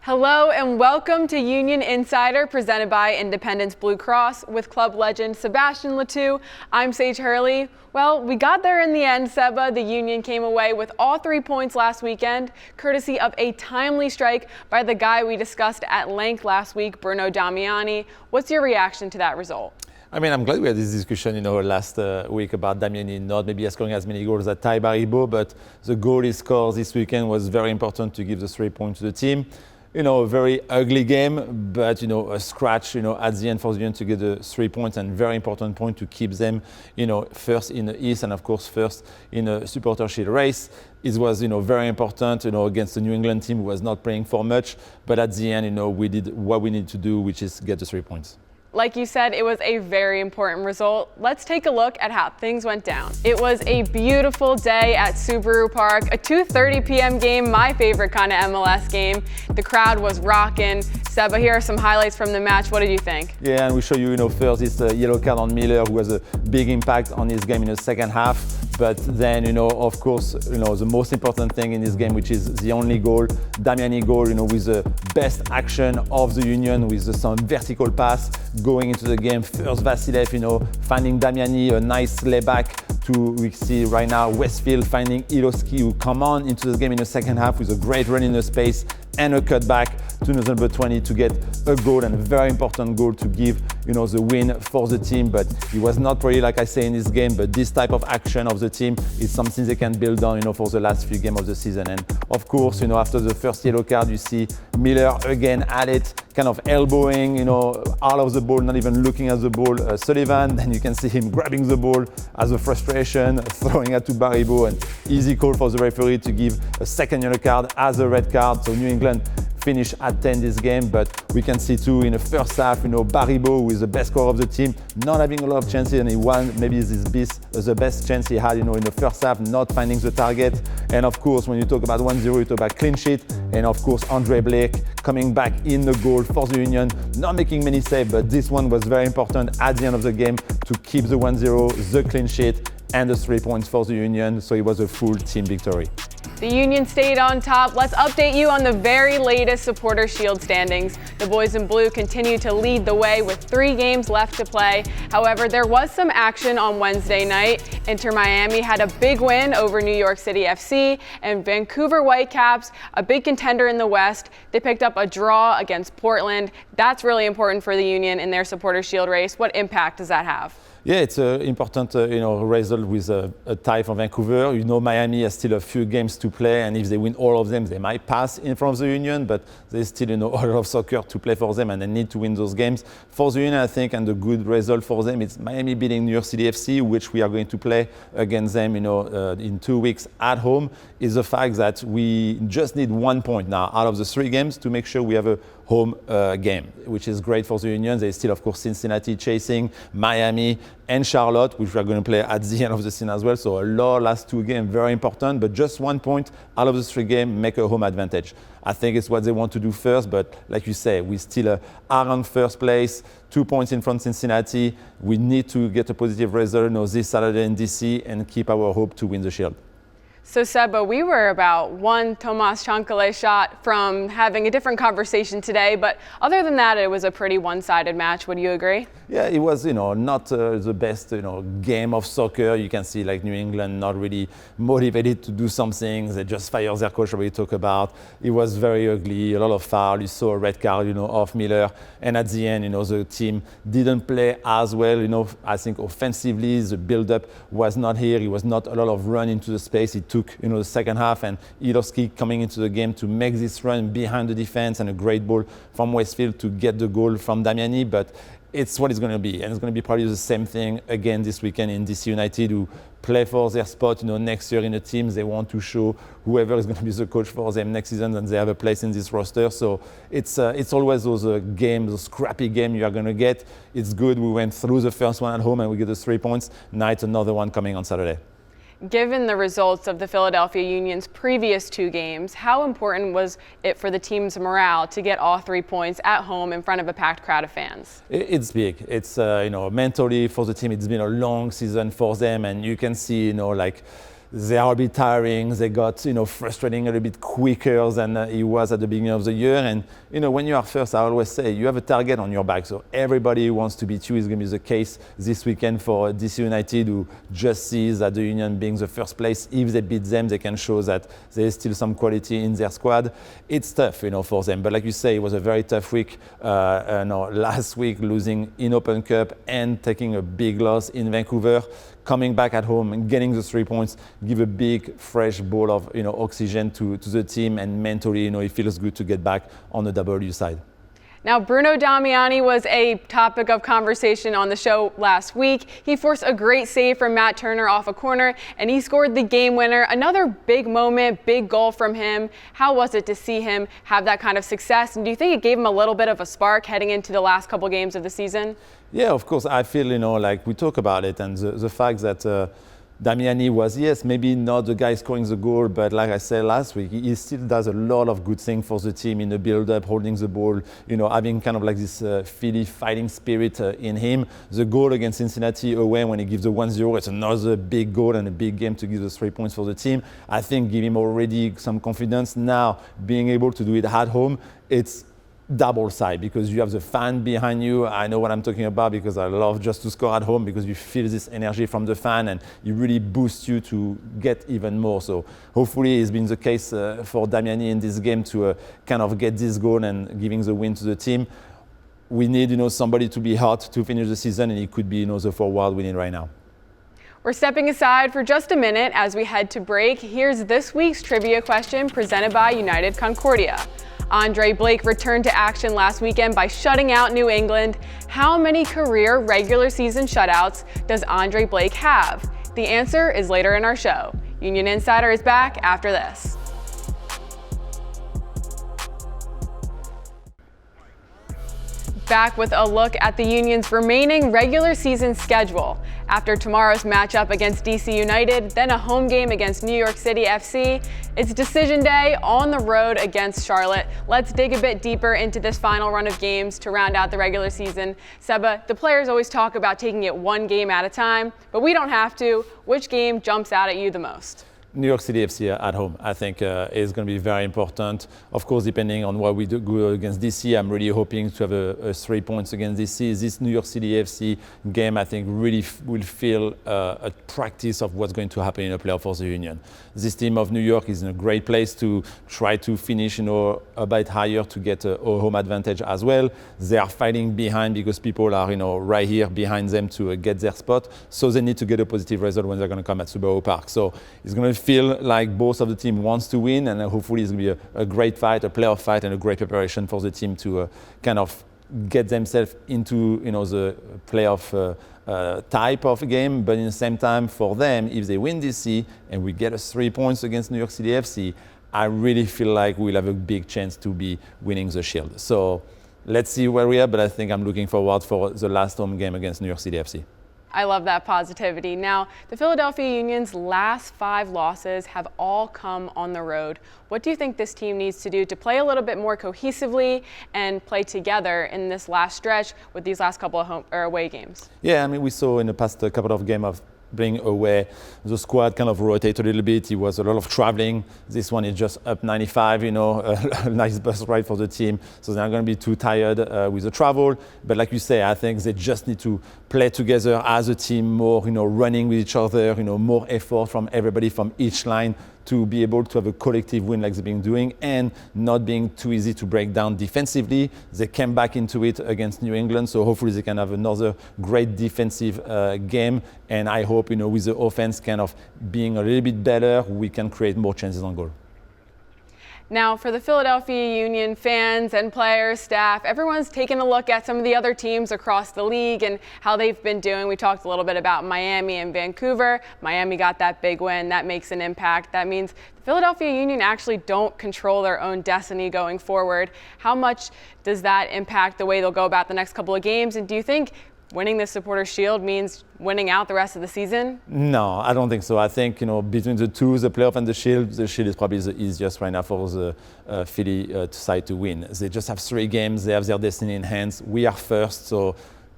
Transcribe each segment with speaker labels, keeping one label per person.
Speaker 1: Hello and welcome to Union Insider presented by Independence Blue Cross with club legend Sebastien Toux. I'm Sage Hurley. Well, we got there in the end, Seba. The Union came away with all 3 points last weekend, courtesy of a timely strike by the guy we discussed at length last week, Bruno Damiani. What's your reaction to that result?
Speaker 2: I mean, I'm glad we had this discussion, last week about Damiani not maybe scoring as many goals as Ty Baribeau, but the goal he scored this weekend was very important to give the 3 points to the team. A very ugly game, but a scratch, at the end for the Union to get the 3 points, and very important point to keep them, first in the East and of course first in the supporter shield race. It was, very important, against the New England team who was not playing for much, but at the end, we did what we need to do, which is get the 3 points.
Speaker 1: Like you said, it was a very important result. Let's take a look at how things went down. It was a beautiful day at Subaru Park, a 2:30 p.m. game, my favorite kind of MLS game. The crowd was rocking. Seba, here are some highlights from the match. What did you think?
Speaker 2: Yeah, and we show you, first this yellow card on Miller, who has a big impact on his game in the second half. But then, of course, the most important thing in this game, which is the only goal, Damiani goal, with the best action of the Union, with some vertical pass going into the game. First Vasilev, finding Damiani, a nice layback we see right now Westfield finding Iloski, who come on into the game in the second half with a great run in the space and a cutback to number 20 to get a goal, and a very important goal to give the win for the team. But it was not really, like I say, in this game, but this type of action of the team is something they can build on for the last few games of the season. And of course, after the first yellow card, you see Miller again at it, kind of elbowing out of the ball, not even looking at the ball, Sullivan. Then you can see him grabbing the ball as a frustration, throwing it to Baribeau, and easy call for the referee to give a second yellow card as a red card. So New England finish at 10 this game, but we can see too in the first half, Baribeau, who is the best scorer of the team, not having a lot of chances, and he won maybe the best chance he had, in the first half, not finding the target. And of course, when you talk about 1-0, you talk about clean sheet, and of course, Andre Blake coming back in the goal for the Union, not making many saves, but this one was very important at the end of the game to keep the 1-0, the clean sheet, and the 3 points for the Union. So it was a full team victory.
Speaker 1: The Union stayed on top. Let's update you on the very latest Supporter Shield standings. The boys in blue continue to lead the way with 3 games left to play. However, there was some action on Wednesday night. Inter Miami had a big win over New York City FC, and Vancouver Whitecaps, a big contender in the West, they picked up a draw against Portland. That's really important for the Union in their Supporter Shield race. What impact does that have?
Speaker 2: Yeah, it's an important result with a tie for Vancouver. Miami has still a few games to play, and if they win all of them, they might pass in front of the Union, but there's still a lot of soccer to play for them, and they need to win those games. For the Union, I think, and the good result for them, it's Miami beating New York City FC, which we are going to play against them in 2 weeks at home, is the fact that we just need 1 point now out of the 3 games to make sure we have a home game, which is great for the Union. There's still, of course, Cincinnati chasing, Miami, and Charlotte, which we are going to play at the end of the season as well. So a lot, last 2 games, very important, but just 1 point out of the 3 games, make a home advantage. I think it's what they want to do first, but like you say, we still are on first place, 2 points in front of Cincinnati. We need to get a positive result this Saturday in DC and keep our hope to win the Shield.
Speaker 1: So Seba, we were about one Tomas Chancalay shot from having a different conversation today, but other than that, it was a pretty one-sided match. Would you agree?
Speaker 2: Yeah, it was, not the best, game of soccer. You can see, like, New England not really motivated to do something. They just fired their coach, we talk about. It was very ugly, a lot of foul. You saw a red card, off Miller. And at the end, the team didn't play as well. I think offensively, the build-up was not here. It was not a lot of run into the space. It took, the second half, and Iloski coming into the game to make this run behind the defense, and a great ball from Westfield to get the goal from Damiani. But it's what it's going to be, and it's going to be probably the same thing again this weekend in DC United, who play for their spot, next year in the teams. They want to show whoever is going to be the coach for them next season that they have a place in this roster. So it's always those games, those scrappy games you are going to get. It's good we went through the first one at home and we get the 3 points. Now it's another one coming on Saturday.
Speaker 1: Given the results of the Philadelphia Union's previous 2 games, how important was it for the team's morale to get all 3 points at home in front of a packed crowd of fans?
Speaker 2: It's big. It's mentally for the team. It's been a long season for them, and you can see like they are a bit tiring. They got, frustrating a little bit quicker than it was at the beginning of the year. And, when you are first, I always say you have a target on your back. So everybody who wants to beat you is going to be the case this weekend for DC United, who just sees that the Union being the first place. If they beat them, they can show that there is still some quality in their squad. It's tough, for them. But like you say, it was a very tough week. Last week, losing in Open Cup and taking a big loss in Vancouver. Coming back at home and getting the 3 points, give a big, fresh ball of oxygen to the team, and mentally, it feels good to get back on the W side.
Speaker 1: Now, Bruno Damiani was a topic of conversation on the show last week. He forced a great save from Matt Turner off a corner, and he scored the game winner. Another big moment, big goal from him. How was it to see him have that kind of success? And do you think it gave him a little bit of a spark heading into the last couple games of the season? Yeah,
Speaker 2: of course. I feel, like we talk about it, and the fact that Damiani was, yes, maybe not the guy scoring the goal, but like I said last week, he still does a lot of good things for the team in the build-up, holding the ball, having kind of like this Philly fighting spirit in him. The goal against Cincinnati away when he gives the 1-0, it's another big goal and a big game to give the 3 points for the team. I think give him already some confidence. Now, being able to do it at home, it's double side because you have the fan behind you. I know what I'm talking about because I love just to score at home because you feel this energy from the fan and it really boosts you to get even more. So hopefully it's been the case for Damiani in this game to kind of get this goal and giving the win to the team. We need, somebody to be hot to finish the season, and it could be, the forward we need right now.
Speaker 1: We're stepping aside for just a minute as we head to break. Here's this week's trivia question presented by United Concordia. Andre Blake returned to action last weekend by shutting out New England. How many career regular season shutouts does Andre Blake have? The answer is later in our show. Union Insider is back after this. Back with a look at the Union's remaining regular season schedule. After tomorrow's matchup against DC United, then a home game against New York City FC, it's decision day on the road against Charlotte. Let's dig a bit deeper into this final run of games to round out the regular season. Seba, the players always talk about taking it one game at a time, but we don't have to. Which game jumps out at you the most?
Speaker 2: New York City FC at home, I think, is going to be very important. Of course, depending on what we do against DC, I'm really hoping to have a 3 points against DC. This New York City FC game, I think, really will feel a practice of what's going to happen in a playoff for the Union. This team of New York is in a great place to try to finish, a bit higher to get a home advantage as well. They are fighting behind because people are, right here behind them to get their spot. So they need to get a positive result when they're going to come at Subaru Park. So it's going to feel like both of the team wants to win, and hopefully it's going to be a great fight, a playoff fight, and a great preparation for the team to kind of get themselves into the playoff type of game. But in the same time, for them, if they win DC and we get 3 points against New York City FC, I really feel like we'll have a big chance to be winning the Shield. So let's see where we are, but I think I'm looking forward for the last home game against New York City FC.
Speaker 1: I love that positivity. Now, the Philadelphia Union's last 5 losses have all come on the road. What do you think this team needs to do to play a little bit more cohesively and play together in this last stretch with these last couple of home or away games?
Speaker 2: Yeah, I mean, we saw in the past couple of games of being away, the squad kind of rotate a little bit. It was a lot of traveling. This one is just up 95, a nice bus ride for the team. So they're not going to be too tired with the travel. But like you say, I think they just need to play together as a team more, running with each other, more effort from everybody from each line to be able to have a collective win like they've been doing and not being too easy to break down defensively. They came back into it against New England, so hopefully they can have another great defensive game. And I hope, with the offense kind of being a little bit better, we can create more chances on goal.
Speaker 1: Now, for the Philadelphia Union fans and players, staff, everyone's taken a look at some of the other teams across the league and how they've been doing. We talked a little bit about Miami and Vancouver. Miami got that big win. That makes an impact. That means the Philadelphia Union actually don't control their own destiny going forward. How much does that impact the way they'll go about the next couple of games? And do you think winning the Supporters' Shield means winning out the rest of the season? No,
Speaker 2: I don't think so. I think, between the two, the playoff and the Shield is probably the easiest right now for the Philly side to win. They just have 3 games. They have their destiny in hands. We are first, so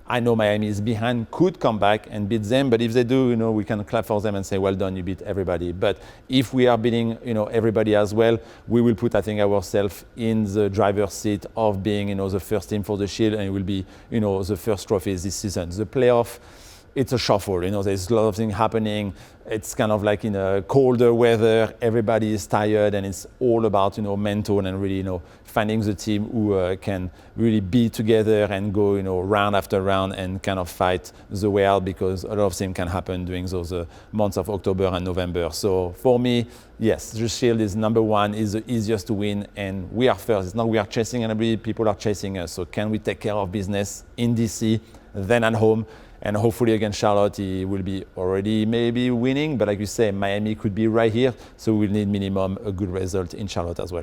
Speaker 2: I know Miami is behind, could come back and beat them, but if they do, we can clap for them and say, well done, you beat everybody. But if we are beating, everybody as well, we will put, I think, ourselves in the driver's seat of being, the first team for the Shield, and it will be, the first trophy this season. The playoff, it's a shuffle, there's a lot of things happening. It's kind of like in a colder weather, everybody is tired, and it's all about, mental and really, finding the team who can really be together and go, round after round and kind of fight the way out, because a lot of things can happen during those months of October and November. So for me, yes, the Shield is number one, is the easiest to win, and we are first. It's not we are chasing anybody, people are chasing us. So can we take care of business in DC, then at home? And hopefully against Charlotte, he will be already maybe winning. But like you say, Miami could be right here. So we'll need minimum a good result in Charlotte as well.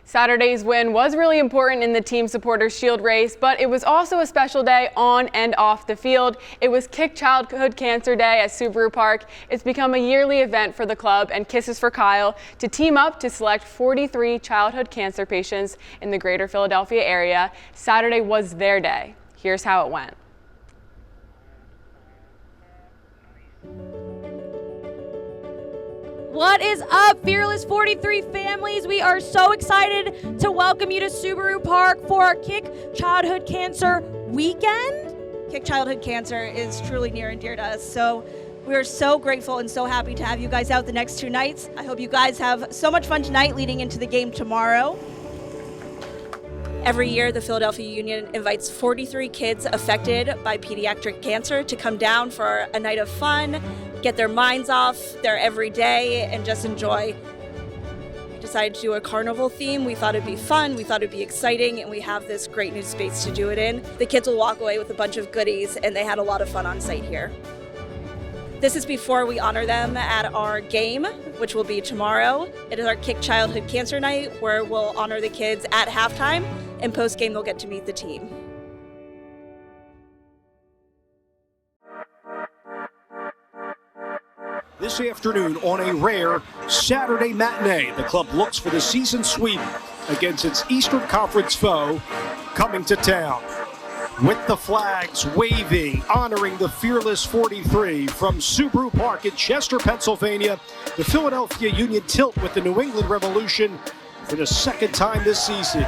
Speaker 1: Saturday's win was really important in the Team Supporters Shield race, but it was also a special day on and off the field. It was Kick Childhood Cancer Day at Subaru Park. It's become a yearly event for the club and Kisses for Kyle to team up to select 43 childhood cancer patients in the greater Philadelphia area. Saturday was their day. Here's how it went.
Speaker 3: What is up, Fearless 43 families? We are so excited to welcome you to Subaru Park for our Kick Childhood Cancer Weekend. Kick Childhood Cancer is truly near and dear to us, so we are so grateful and so happy to have you guys out the next 2 nights. I hope you guys have so much fun tonight leading into the game tomorrow. Every year, the Philadelphia Union invites 43 kids affected by pediatric cancer to come down for a night of fun, get their minds off their everyday, and just enjoy. We decided to do a carnival theme. We thought it'd be fun, we thought it'd be exciting, and we have this great new space to do it in. The kids will walk away with a bunch of goodies, and they had a lot of fun on site here. This is before we honor them at our game, which will be tomorrow. It is our Kick Childhood Cancer Night, where we'll honor the kids at halftime, and post-game they'll get to meet the team.
Speaker 4: This afternoon on a rare Saturday matinee, the club looks for the season sweep against its Eastern Conference foe coming to town. With the flags waving, honoring the Fearless 43 from Subaru Park in Chester, Pennsylvania, the Philadelphia Union tilt with the New England Revolution for the second time this season.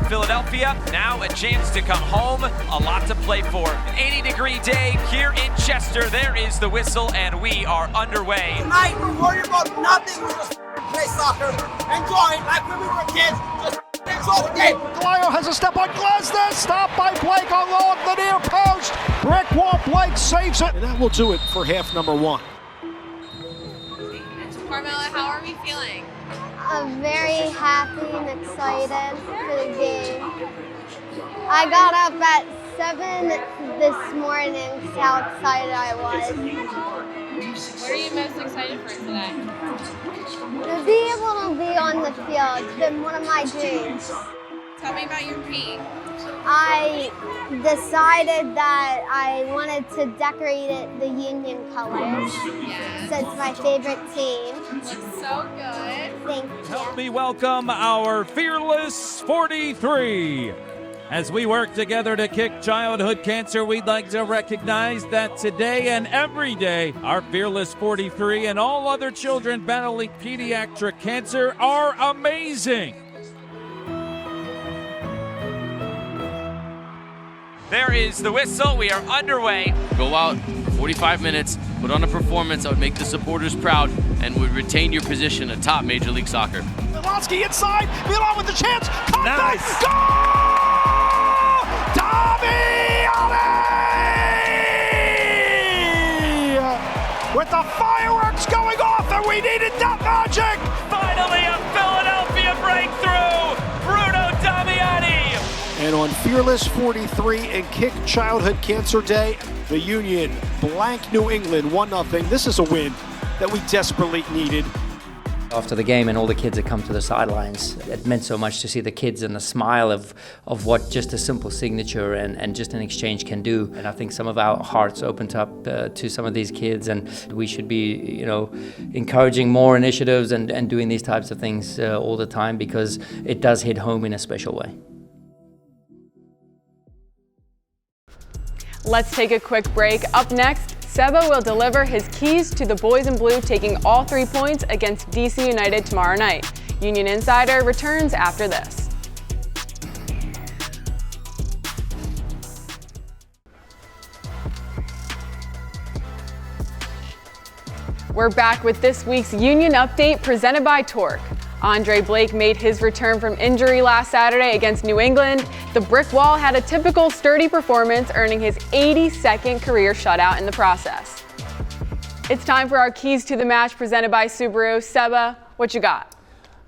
Speaker 5: Philadelphia, now a chance to come home, a lot to play for. An 80-degree day here in Chester. There is the whistle, and we are underway.
Speaker 6: Tonight, we're worried about nothing. We just play soccer, enjoy it like when we were kids. Just enjoy the game.
Speaker 4: Glio has a step on Glasner, stopped by Blake along the near post. Brick wall, Blake saves it. And that will do it for half number one.
Speaker 7: Carmela, how are we feeling?
Speaker 8: I'm very happy and excited for the game. I got up at 7 this morning, so how excited I was.
Speaker 7: What are you most excited for today?
Speaker 8: To be able to be on the field, it's been one of my dreams.
Speaker 7: Tell me about your peak.
Speaker 8: I decided that I wanted to decorate it the Union colors.
Speaker 7: Yes.
Speaker 8: So it's my favorite team.
Speaker 7: Looks so good.
Speaker 8: Thank you.
Speaker 9: Help me welcome our Fearless 43. As we work together to kick childhood cancer, we'd like to recognize that today and every day, our Fearless 43 and all other children battling pediatric cancer are amazing.
Speaker 5: There is the whistle. We are underway.
Speaker 10: Go out for 45 minutes, put on a performance that would make the supporters proud and would retain your position atop Major League Soccer.
Speaker 4: Miloski inside, Milan with the chance, contact,
Speaker 9: Nice.
Speaker 4: goal! Damiani! With the fireworks going off, and we needed that magic!
Speaker 5: Finally, a Philadelphia breakthrough. Bruno Damiani.
Speaker 4: And on Fearless 43 and Kick Childhood Cancer Day, the Union blank New England 1-0. This is a win that we desperately needed.
Speaker 11: After the game and all the kids had come to the sidelines, it meant so much to see the kids and the smile of what just a simple signature and just an exchange can do. And I think some of our hearts opened up to some of these kids, and we should be, encouraging more initiatives and doing these types of things all the time, because it does hit home in a special way.
Speaker 1: Let's take a quick break. Up next, Seba will deliver his keys to the boys in blue, taking all 3 points against DC United tomorrow night. Union Insider returns after this. We're back with this week's Union Update presented by Toux. Andre Blake made his return from injury last Saturday against New England. The Brick Wall had a typical sturdy performance, earning his 82nd career shutout in the process. It's time for our keys to the match presented by Subaru. Seba, what you got?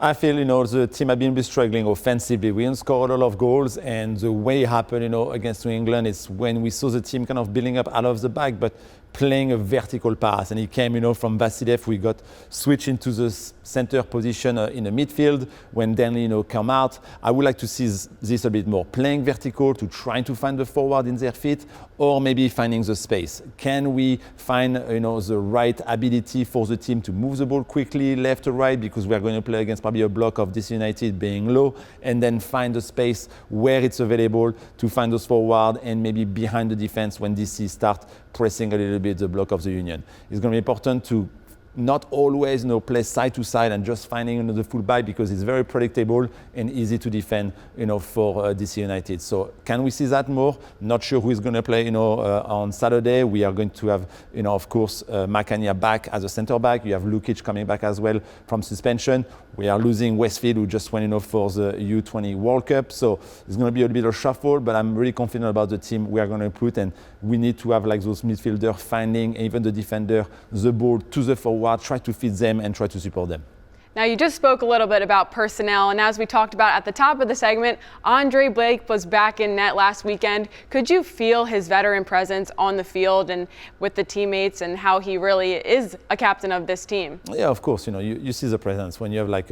Speaker 2: I feel, the team have been struggling offensively. We didn't score a lot of goals, and the way it happened, against New England is when we saw the team kind of building up out of the back, but playing a vertical pass. And he came, from Vasilev. We got switched into the center position in the midfield when Danley, come out. I would like to see this a bit more. Playing vertical to trying to find the forward in their feet, or maybe finding the space. Can we find, the right ability for the team to move the ball quickly left or right, because we are going to play against probably a block of DC United being low, and then find the space where it's available to find those forward and maybe behind the defense when DC start pressing a little bit the block of the Union. It's going to be important to not always play side to side and just finding the fullback, because it's very predictable and easy to defend for DC United. So can we see that more? Not sure who is going to play on Saturday. We are going to have of course Macania back as a center back. You have Lukic coming back as well from suspension. We are losing Westfield, who just went for the U20 World Cup. So it's going to be a bit of shuffle, but I'm really confident about the team we are going to put, and we need to have like those midfielders finding, even the defender, the ball to the forward, try to feed them and try to support them.
Speaker 1: Now, you just spoke a little bit about personnel, and as we talked about at the top of the segment, Andre Blake was back in net last weekend. Could you feel his veteran presence on the field and with the teammates, and how he really is a captain of this team?
Speaker 2: Yeah, of course. You see the presence when you have like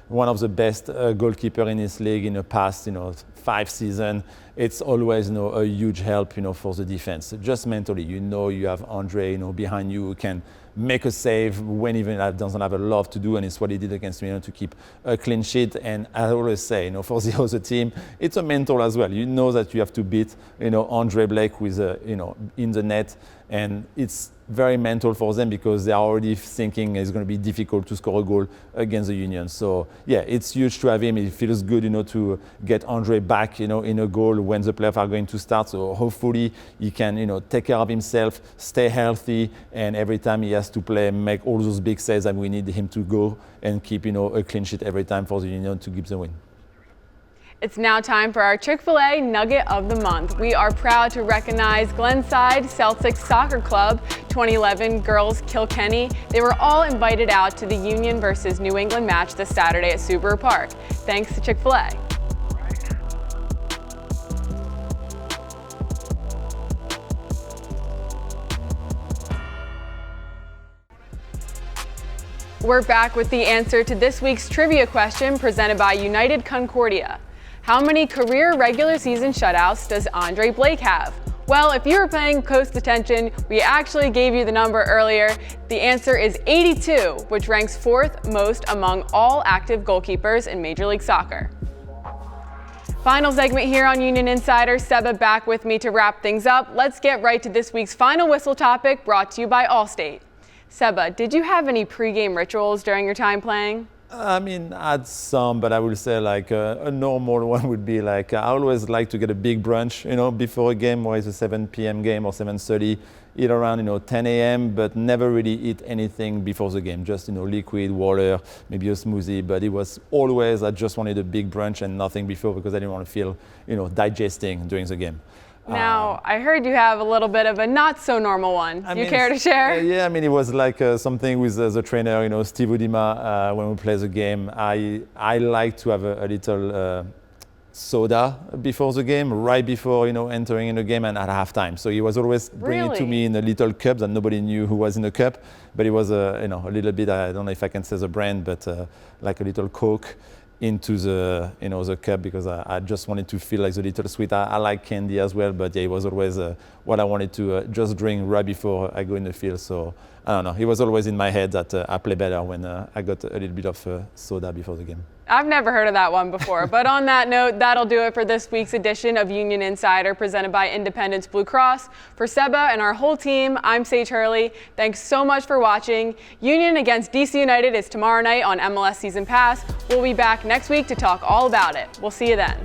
Speaker 2: one of the best goalkeeper in this league in the past 5 seasons. It's always a huge help for the defense. Just mentally, you have Andre behind you who can make a save when even doesn't have a lot to do, and it's what he did against me to keep a clean sheet. And I always say, for the other team, it's a mental as well. That you have to beat Andre Blake with in the net, and it's very mental for them, because they are already thinking it's going to be difficult to score a goal against the Union. So yeah, it's huge to have him. It feels good to get Andre back in a goal when the playoffs are going to start. So hopefully he can take care of himself, stay healthy, and every time he has to play, make all those big saves, and we need him to go and keep a clean sheet every time for the Union to give the win.
Speaker 1: It's now time for our Chick-fil-A Nugget of the Month. We are proud to recognize Glenside Celtics Soccer Club 2011 Girls Kilkenny. They were all invited out to the Union versus New England match this Saturday at Subaru Park. Thanks to Chick-fil-A. We're back with the answer to this week's trivia question presented by United Concordia. How many career regular season shutouts does Andre Blake have? Well, if you were paying close attention, we actually gave you the number earlier. The answer is 82, which ranks 4th most among all active goalkeepers in Major League Soccer. Final segment here on Union Insider. Seba back with me to wrap things up. Let's get right to this week's final whistle topic, brought to you by Allstate. Seba, did you have any pregame rituals during your time playing?
Speaker 2: I had some, but I would say like a normal one would be like, I always like to get a big brunch, before a game, whether it's a 7 p.m. game or 7:30, eat around, 10 a.m., but never really eat anything before the game, just, liquid, water, maybe a smoothie, but it was always, I just wanted a big brunch and nothing before, because I didn't want to feel, digesting during the game.
Speaker 1: Now, I heard you have a little bit of a not so normal one. Do you care to share?
Speaker 2: Yeah, it was like something with the trainer, Steve Udima, when we play the game. I like to have a little soda before the game, right before entering in the game and at halftime. So he was always bringing it to me in a little cup that nobody knew who was in the cup, but it was a little bit, I don't know if I can say the brand, but like a little Coke into the the cup, because I just wanted to feel like the little sweet. I like candy as well, but yeah, it was always what I wanted to just drink right before I go in the field. So I don't know, it was always in my head that I play better when I got a little bit of soda before the game.
Speaker 1: I've never heard of that one before. But on that note, that'll do it for this week's edition of Union Insider, presented by Independence Blue Cross. For Seba and our whole team, I'm Sage Hurley. Thanks so much for watching. Union against DC United is tomorrow night on MLS Season Pass. We'll be back next week to talk all about it. We'll see you then.